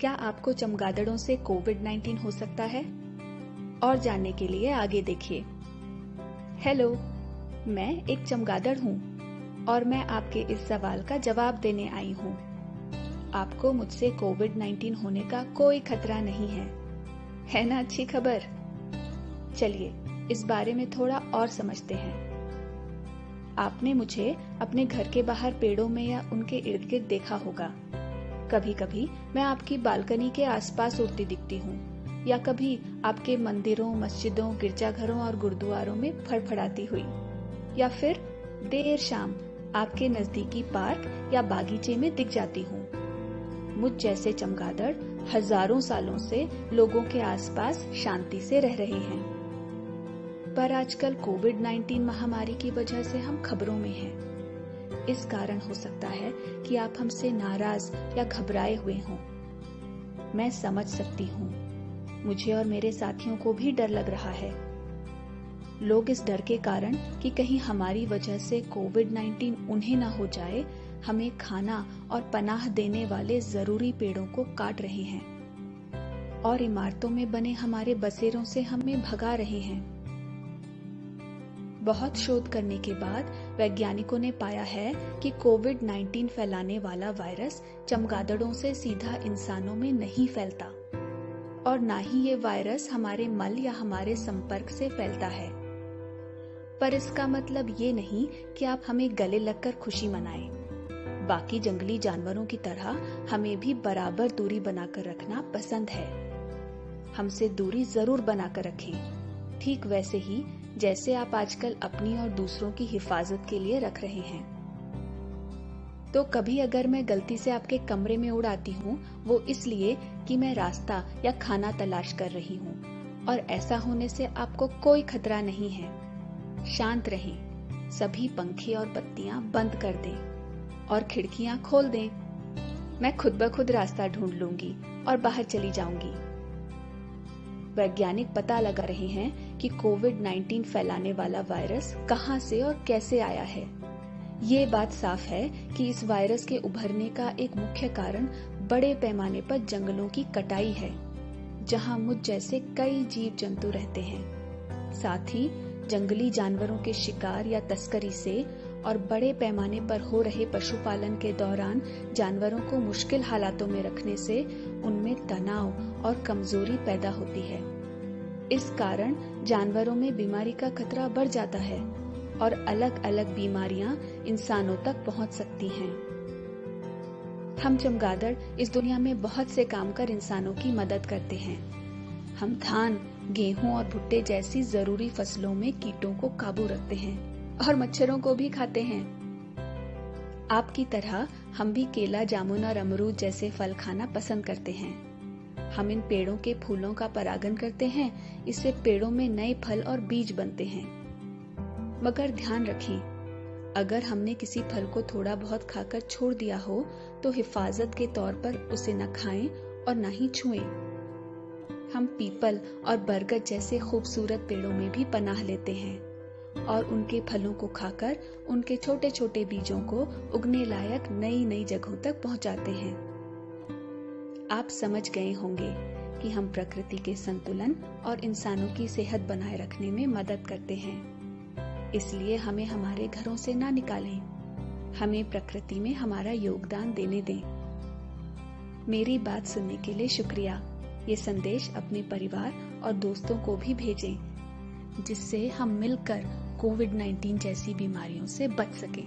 क्या आपको चमगादड़ों से कोविड-19 हो सकता है? और जानने के लिए आगे देखिए। हेलो, मैं एक चमगादड़ हूँ और मैं आपके इस सवाल का जवाब देने आई हूँ। आपको मुझसे कोविड-19 होने का कोई खतरा नहीं है ना अच्छी खबर? चलिए इस बारे में थोड़ा और समझते हैं। आपने मुझे अपने घर के बाहर पेड़ों में या उनके इर्द गिर्द देखा होगा। कभी कभी मैं आपकी बालकनी के आसपास उड़ती दिखती हूँ या कभी आपके मंदिरों, मस्जिदों, गिरजाघरों और गुरुद्वारों में फड़फड़ाती हुई, या फिर देर शाम आपके नजदीकी पार्क या बागीचे में दिख जाती हूँ। मुझ जैसे चमगादड़ हजारों सालों से लोगों के आसपास शांति से रह रहे हैं। पर आजकल कोविड-19 महामारी की वजह से हम खबरों में हैं। इस कारण हो सकता है कि आप हमसे नाराज या घबराए हुए हों। मैं समझ सकती हूँ, मुझे और मेरे साथियों को भी डर लग रहा है। लोग इस डर के कारण कि कहीं हमारी वजह से कोविड-19 उन्हें न हो जाए, हमें खाना और पनाह देने वाले जरूरी पेड़ों को काट रहे हैं और इमारतों में बने हमारे बसेरों से हमें भगा रहे हैं। बहुत शोध करने के बाद वैज्ञानिकों ने पाया है कि कोविड-19 फैलाने वाला वायरस चमगादड़ों से सीधा इंसानों में नहीं फैलता और ना ही ये वायरस हमारे मल या हमारे संपर्क से फैलता है। पर इसका मतलब ये नहीं कि आप हमें गले लगकर खुशी मनाएं। बाकी जंगली जानवरों की तरह हमें भी बराबर दूरी बनाकर रखना पसंद है। हमसे दूरी जरूर बनाकर रखें, ठीक वैसे ही जैसे आप आजकल अपनी और दूसरों की हिफाजत के लिए रख रहे हैं। तो कभी अगर मैं गलती से आपके कमरे में उड़ आती हूँ, वो इसलिए कि मैं रास्ता या खाना तलाश कर रही हूँ, और ऐसा होने से आपको कोई खतरा नहीं है। शांत रहें, सभी पंखे और बत्तियां बंद कर दें और खिड़कियां खोल दें। मैं खुद ब खुद रास्ता ढूंढ लूंगी और बाहर चली जाऊंगी। वैज्ञानिक पता लगा रहे हैं कि कोविड-19 फैलाने वाला वायरस कहां से और कैसे आया है। ये बात साफ है कि इस वायरस के उभरने का एक मुख्य कारण बड़े पैमाने पर जंगलों की कटाई है, जहां मुझ जैसे कई जीव जंतु रहते हैं। साथ ही जंगली जानवरों के शिकार या तस्करी से और बड़े पैमाने पर हो रहे पशुपालन के दौरान जानवरों को मुश्किल हालातों में रखने से उनमें तनाव और कमजोरी पैदा होती है। इस कारण जानवरों में बीमारी का खतरा बढ़ जाता है और अलग अलग बीमारियां इंसानों तक पहुंच सकती हैं। हम चमगादड़ इस दुनिया में बहुत से काम कर इंसानों की मदद करते हैं। हम धान, गेहूं और भुट्टे जैसी जरूरी फसलों में कीटों को काबू रखते हैं और मच्छरों को भी खाते हैं। आपकी तरह हम भी केला, जामुन और अमरूद जैसे फल खाना पसंद करते हैं। हम इन पेड़ों के फूलों का परागण करते हैं, इससे पेड़ों में नए फल और बीज बनते हैं। मगर ध्यान रखें, अगर हमने किसी फल को थोड़ा बहुत खाकर छोड़ दिया हो तो हिफाजत के तौर पर उसे न खाएं और न ही छुएं। हम पीपल और बरगद जैसे खूबसूरत पेड़ों में भी पनाह लेते हैं और उनके फलों को खाकर उनके छोटे छोटे बीजों को उगने लायक नई नई जगहों तक पहुंचाते हैं। आप समझ गए होंगे कि हम प्रकृति के संतुलन और इंसानों की सेहत बनाए रखने में मदद करते हैं। इसलिए हमें हमारे घरों से ना निकालें, हमें प्रकृति में हमारा योगदान देने दें। मेरी बात सुनने के लिए शुक्रिया। ये संदेश अपने परिवार और दोस्तों को भी भेजें, जिससे हम मिलकर कोविड-19 जैसी बीमारियों से बच सकें।